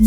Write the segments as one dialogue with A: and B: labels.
A: ಇದು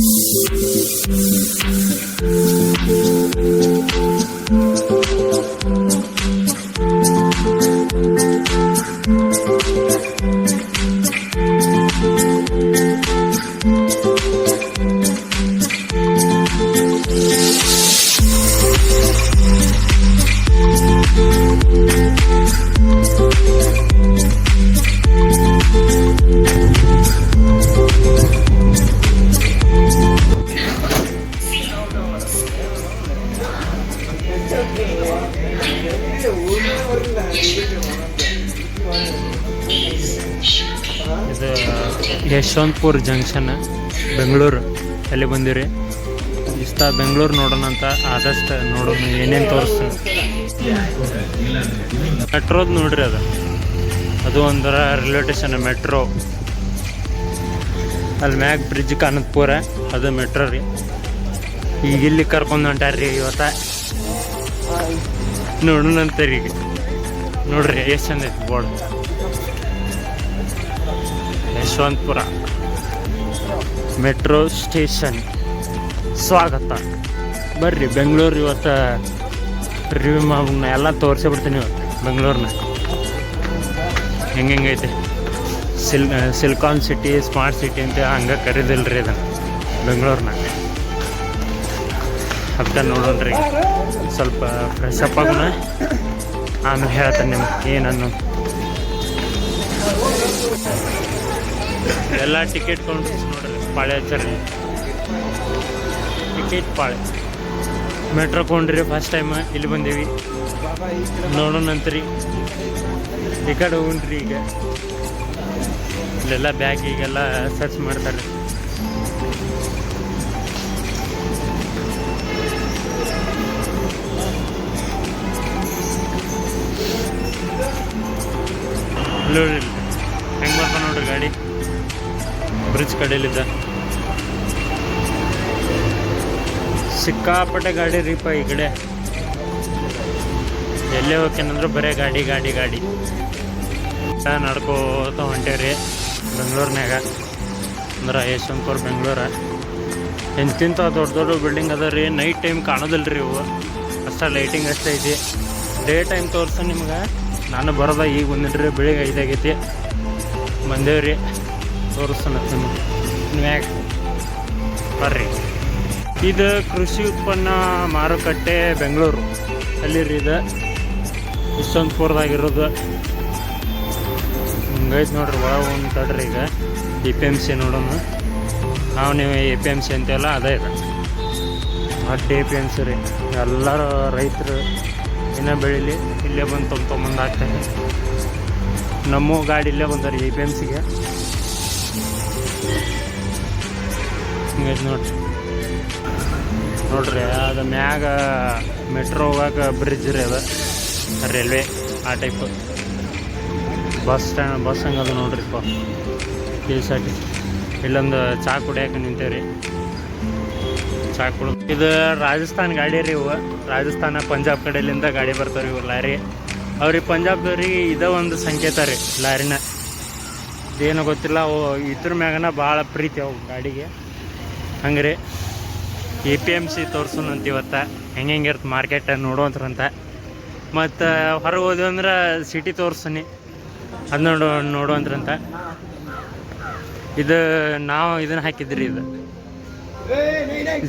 A: ಯಶವಂತಪುರ ಜಂಕ್ಷನ್ ಬೆಂಗಳೂರು ಅಲ್ಲಿ ಬಂದಿರಿ. ಇಷ್ಟ ಬೆಂಗಳೂರು ನೋಡೋಣ ಅಂತ ಆದಷ್ಟು ನೋಡೋಣ ಏನೇನು ತೋರಿಸ್ತೀನಿ. ಮೆಟ್ರೋದು ನೋಡ್ರಿ, ಅದು ಒಂಥರ ರೈಲ್ವೆ ಸ್ಟೇಷನ್ ಮೆಟ್ರೋ. ಅಲ್ಲಿ ಮ್ಯಾಗ್ ಬ್ರಿಡ್ಜ್ ಕಾಣತ್ಪುರ, ಅದು ಮೆಟ್ರೋ ರೀ. ಈಗ ಇಲ್ಲಿ ಕರ್ಕೊಂಡು ಹೊಂಟಾರ್ರಿ ಇವತ್ತ ನೋಡೋಣಂತರಿ. ಈಗ ನೋಡ್ರಿ ಎಷ್ಟು ಚಂದ ಐತಿ ಬೋರ್ಡ್. ಯಶವಂತಪುರ ಮೆಟ್ರೋ ಸ್ಟೇಷನ್ ಸ್ವಾಗತ. ಬರ್ರಿ ಬೆಂಗಳೂರು ಇವತ್ತು ರಿವ್ಯೂ ಮಾಡೋಣ, ಎಲ್ಲ ತೋರಿಸ್ಬಿಡ್ತೀನಿ ಇವತ್ತು ಬೆಂಗಳೂರನ್ನ ಹೆಂಗೈತೆ. ಸಿಲ್ಕಾನ್ ಸಿಟಿ, ಸ್ಮಾರ್ಟ್ ಸಿಟಿ ಅಂತ ಹಂಗೆ ಕರೀದಿಲ್ರಿ ಇದನ್ನು ಬೆಂಗಳೂರನ್ನ. ಅದಕ್ಕೆ ನೋಡೋಣ್ರಿ, ಸ್ವಲ್ಪ ಫ್ರೆಶ್ ಅಪ್ ಆಗೋಣ, ಆಮೇಲೆ ಹೇಳ್ತೇನೆ ನಿಮ್ಗೆ ಏನನ್ನು. ಎಲ್ಲ ಟಿಕೆಟ್ ಕೌಂಟರ್ಸ್ ನೋಡ್ರಿ, ಪಾಳೆ ಹಚ್ಚರಿ ಟಿಕೆಟ್ ಪಾಳೆ. ಮೆಟ್ರೋ ಕೊಂಡ್ರಿ ಫಸ್ಟ್ ಟೈಮ್ ಇಲ್ಲಿ ಬಂದೀವಿ, ನೋಡೋಣಂತ್ರಿ. ಈ ಕಡೆ ಹೋಗ್ರಿ. ಈಗ ಇಲ್ಲೆಲ್ಲ ಬ್ಯಾಗಿಗೆಲ್ಲ ಸರ್ಚ್ ಮಾಡ್ತಾರೆ. ನೋಡ್ರಿ ಹೆಂಗೆ ಬರ್ತಾನೆ ನೋಡ್ರಿ ಗಾಡಿ, ಬ್ರಿಡ್ಜ್ ಕಡೆಯಲ್ಲಿದ್ದ. ಸಿಕ್ಕಾಪಟ್ಟೆ ಗಾಡಿ ರೀಪ ಈ ಕಡೆ. ಎಲ್ಲೇ ಹೋಗ್ತೇನಂದ್ರೆ ಬರೀ ಗಾಡಿ ಗಾಡಿ ಗಾಡಿ. ನಡ್ಕೋತ ಹೊಂಟೇವ್ರಿ ಬೆಂಗಳೂರಿನಾಗ. ಅಂದ್ರೆ ಯಶವಂತಪುರ ಬೆಂಗಳೂರು. ಎಂತಿಂತ ದೊಡ್ಡ ದೊಡ್ಡ ಬಿಲ್ಡಿಂಗ್ ಅದ ರೀ. ನೈಟ್ ಟೈಮ್ ಕಾಣೋದಿಲ್ಲ ರೀ ಇವು, ಅಷ್ಟ ಲೈಟಿಂಗ್ ಅಷ್ಟೇ ಐತಿ. ಡೇ ಟೈಮ್ ತೋರ್ಸ ನಿಮ್ಗೆ. ನಾನು ಬರೋದ ಈಗ ಬಂದಿಡ್ರಿ, ಬೆಳಿಗ್ಗೆ 5 ಆಗೈತಿ. ಬಂದೇವ್ರಿ, ತೋರಿಸ್ತಾನ ನಿಮ್ಗೆ ಮ್ಯಾಗ ಬರ್ರಿ. ಇದು ಕೃಷಿ ಉತ್ಪನ್ನ ಮಾರುಕಟ್ಟೆ ಬೆಂಗಳೂರು ಅಲ್ಲಿ ರೀ. ಇದು ಯಶವಂತಪುರದಾಗಿರೋದು. ಹಿಂಗೈತೆ ನೋಡ್ರಿ ಒಳಗೆ ಒಂದು ತಡ್ರಿ. ಈಗ APMC ನೋಡೋಣ. ನೀವು APMC ಅಂತೆಲ್ಲ ಅದೇ ಇದೆ, ಅಡ್ಡಿ APMC ರೀ. ಎಲ್ಲರೂ ರೈತರು ಇನ್ನೂ ಬೆಳೀಲಿ, ಇಲ್ಲೇ ಬಂದು ತೊಗೊಂಬಂದು ಹಾಕ್ತಾರೆ. ನಮ್ಮ ಗಾಡಿ ಇಲ್ಲೇ ಬಂದಾರೆ APMCಗೆ. ಹಿಂಗೈತೆ ನೋಡ್ರಿ ಅದು ಮ್ಯಾಗ ಮೆಟ್ರೋ ಹೋಗಾಕ ಬ್ರಿಡ್ಜ್ ರೀ. ಅದು ರೈಲ್ವೆ ಆ ಟೈಪ್. ಬಸ್ ಸ್ಟ್ಯಾಂಡ್ ಬಸ್ ಹಂಗದು ನೋಡ್ರಿಪ್ಪ. KSRTC. ಇಲ್ಲೊಂದು ಚಾ ಕುಡಿಯೋಕೆ ನಿಂತೇವ್ರಿ, ಚಾ ಕುಡಿದು. ಇದು ರಾಜಸ್ಥಾನ್ ಗಾಡಿ ರೀ. ಇವು ರಾಜಸ್ಥಾನ ಪಂಜಾಬ್ ಕಡೆಯಿಂದ ಗಾಡಿ ಬರ್ತಾವೆ ಇವು ಲಾರಿ. ಅವ್ರಿಗೆ ಪಂಜಾಬ್ದವ್ರಿಗೆ ಇದೇ ಒಂದು ಸಂಕೇತ ರೀ ಲಾರಿನ. ಇದೇನೋ ಗೊತ್ತಿಲ್ಲ, ಅವು ಇದ್ರ ಮ್ಯಾಗನ ಭಾಳ ಪ್ರೀತಿ ಅವು ಗಾಡಿಗೆ. ಹಂಗೆ ರೀ APMC ತೋರ್ಸೋಣಂತ ಇವತ್ತು. ಹೆಂಗಿರುತ್ತೆ ಮಾರ್ಕೆಟ್ ನೋಡುವಂತ್ರಂತ. ಮತ್ತು ಹೊರಗೆ ಹೋದ್ವಿ ಅಂದ್ರೆ ಸಿಟಿ ತೋರಿಸ್ತೀನಿ, ಅದು ನೋಡುವಂತ್ರಂತ. ಇದು ನಾವು ಇದನ್ನು ಹಾಕಿದ್ರಿ, ಇದು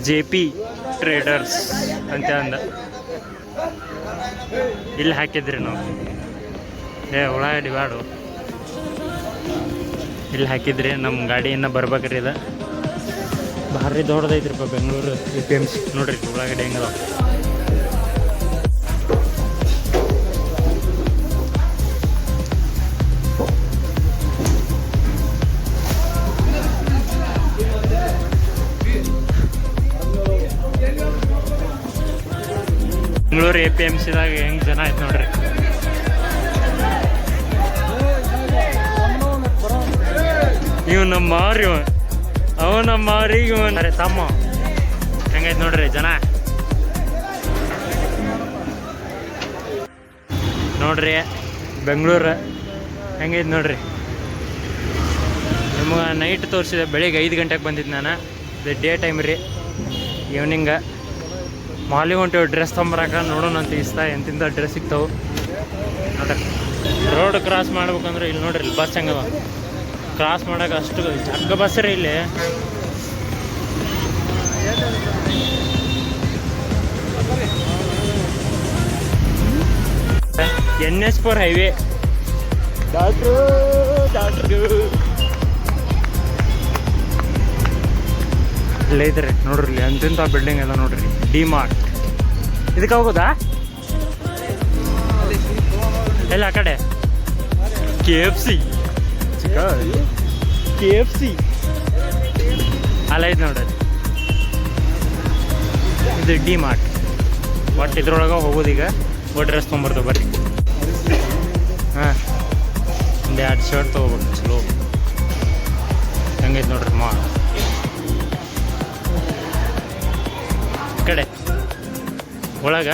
A: JP ಟ್ರೇಡರ್ಸ್ ಅಂತ ಅಂದ ಇಲ್ಲಿ ಹಾಕಿದ್ರಿ ನಾವು. ಉಳ್ಳಾಗಡ್ಡಿ ಬ್ಯಾಡು ಇಲ್ಲಿ ಹಾಕಿದ್ರಿ. ನಮ್ಮ ಗಾಡಿ ಇನ್ನೂ ಬರ್ಬೇಕ್ರಿ. ಇದು ಭಾರಿ ದೊಡ್ಡದೈತ್ರಿಪ್ಪ ಬೆಂಗಳೂರು APMC. ನೋಡ್ರಿ ಉಳ್ಳಾಗಡ್ಡಿ ಹೆಂಗದ. ಬೆಂಗಳೂರು APMCದಾಗ ಹೆಂಗೆ ಜನ ಆಯ್ತು ನೋಡ್ರಿ. ಇವ್ ನಮ್ಮ ಮಾರಿ, ಅವ ನಮ್ಮ ಮಾರಿ, ಇವ ತಮ್ಮ. ಹೆಂಗೈತೆ ನೋಡ್ರಿ ಜನ. ನೋಡ್ರಿ ಬೆಂಗಳೂರು ಹೆಂಗೈತೆ ನೋಡ್ರಿ. ನಿಮಗೆ ನೈಟ್ ತೋರಿಸಿದೆ, ಬೆಳಿಗ್ಗೆ 5 ಗಂಟೆಗೆ ಬಂದಿದ್ದು ನಾನು. ಇದು ಡೇ ಟೈಮ್ ರೀ, ಈವ್ನಿಂಗ ಮಾಲಿಗೆ ಹೊಂಟೇವು ಡ್ರೆಸ್ ತೊಗೊಂಬರಕ. ನೋಡೋಣ ಅಂತ ಇಷ್ಟ ಎಂತಿಂದ ಡ್ರೆಸ್ ಸಿಗ್ತಾವೆ ನೋಡಕ್ಕೆ. ರೋಡ್ ಕ್ರಾಸ್ ಮಾಡ್ಬೇಕಂದ್ರೆ ಇಲ್ಲಿ ನೋಡ್ರಿ, ಇಲ್ಲಿ ಬಸ್ ಹೆಂಗದ ಕ್ರಾಸ್ ಮಾಡೋಕೆ ಅಷ್ಟು ಜಗ್ಗ ಬಸ್ ರೀ ಇಲ್ಲಿ. NS4 highway. ಇಲ್ಲೇ ಐತ್ರಿ ನೋಡ್ರಿ, ಇಲ್ಲಿ ಅಂತಿಂತ ಬಿಲ್ಡಿಂಗ್ ಅದ ನೋಡ್ರಿ, ಡಿ-ಮಾರ್ಟ್. ಇದಕ್ಕೆ ಹೋಗೋದಾ? ಎಲ್ಲ ಆ ಕಡೆ KFC ಅಲ್ಲ ಐತೆ ನೋಡ್ರಿ, ಇದು ಡಿ-ಮಾರ್ಟ್. ಬಟ್ ಇದ್ರೊಳಗೆ ಹೋಗೋದೀಗ. ಡ್ರೆಸ್ ತೊಗೊಂಬರ್ತೇವೆ ಬರ್ರಿ. ಹಾಂ, ಒಂದು 2 ಶರ್ಟ್ ತೊಗೋಬೇಕು ಚಲೋ. ಹೆಂಗೈತೆ ನೋಡ್ರಿ ಮಾ ಕಡೆ ಒಳಗ.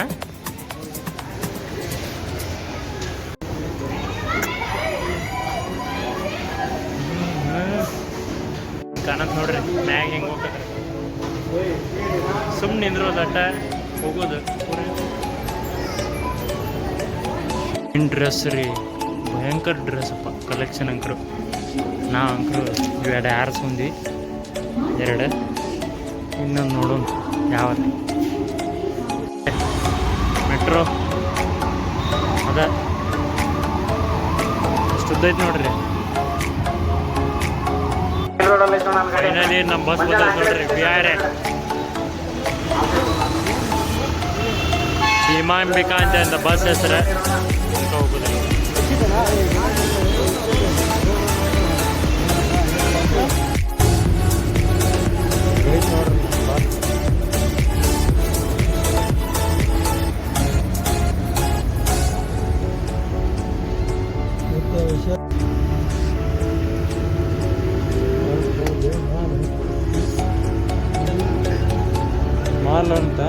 A: ಕಾಣತ್ ನೋಡ್ರಿ ಮ್ಯಾಗ ಹೆಂಗೆ ಹೋಗ್ತದ್ರಿ. ಸುಮ್ಮನೆ ನಿಂದ್ರೋದು ಅಟ್ಟ ಹೋಗೋದು. ಡ್ರೆಸ್ ರೀ, ಭಯಂಕರ ಡ್ರೆಸ್ ಅಪ್ಪ, ಕಲೆಕ್ಷನ್ ಅಂಕರು. ನಾವು ಅಂಕರು ಇವೆರಡು ಆರಿಸ್ಕೊಂಡ್ವಿ, 2. ಇನ್ನೊಂದು ನೋಡೋಣ ಯಾವ ಮೆಟ್ರೋ ಅದ ಅಷ್ಟುದ್ದೈತೆ ನೋಡ್ರಿ. ಫೈನಲಿ ನಮ್ಮ ಬಸ್ ಬಂದೈತೆ ನೋಡ್ರಿ, ಭೀಮಾಂಬಿಕಾ ಅಂತ ಬಸ್ ಹೆಸರು. ಹೋಗುದು ಮಾಲ್ ಅಂತ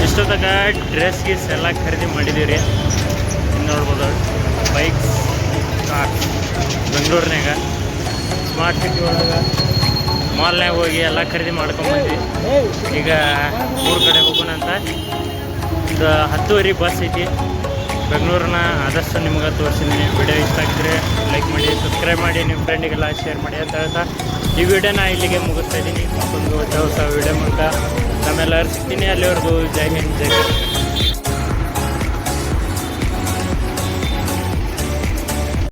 A: ಇಷ್ಟೊತ್ತಾಗ ಡ್ರೆಸ್ ಗೀಸ್ ಎಲ್ಲ ಖರೀದಿ ಮಾಡಿದ್ದೀವಿ ರೀ. ಇನ್ನು ನೋಡ್ಬೋದು ಬೈಕ್ಸ್, ಕಾರ್ಸ್. ಬೆಂಗಳೂರಿನಾಗ ಸ್ಮಾರ್ಟ್ ಸಿಟಿ ಒಳಗೆ ಮಾಲ್ನಾಗ ಹೋಗಿ ಎಲ್ಲ ಖರೀದಿ ಮಾಡ್ಕೊಂಬಂದ್ವಿ. ಈಗ ಊರ ಕಡೆ ಹೋಗೋಣ ಅಂತ. ಒಂದು 10:30 ಬಸ್ ಐತಿ ಬೆಂಗಳೂರನ್ನ. ಆದಷ್ಟು ನಿಮ್ಗೆ ತೋರಿಸಿದ್ದೀನಿ. ವಿಡಿಯೋ ಇಷ್ಟ ಆಗಿದ್ರೆ ಲೈಕ್ ಮಾಡಿ, ಸಬ್ಸ್ಕ್ರೈಬ್ ಮಾಡಿ, ನಿಮ್ಮ ಫ್ರೆಂಡಿಗೆಲ್ಲ ಶೇರ್ ಮಾಡಿ ಅಂತ ಹೇಳ್ತಾ ಈ ವಿಡಿಯೋನ ಇಲ್ಲಿಗೆ ಮುಗಿಸ್ತಾ ಇದ್ದೀನಿ. ಮತ್ತೊಂದು ಹೊಸ ವಿಡಿಯೋ ಮೂಲಕ ನಮ್ಮೆಲ್ಲರೂ ಸಿಗ್ತೀನಿ. ಅಲ್ಲಿವರೆಗೂ ಜೈ ಹಿಂದ್, ಜೈ ಹಿಂದ್.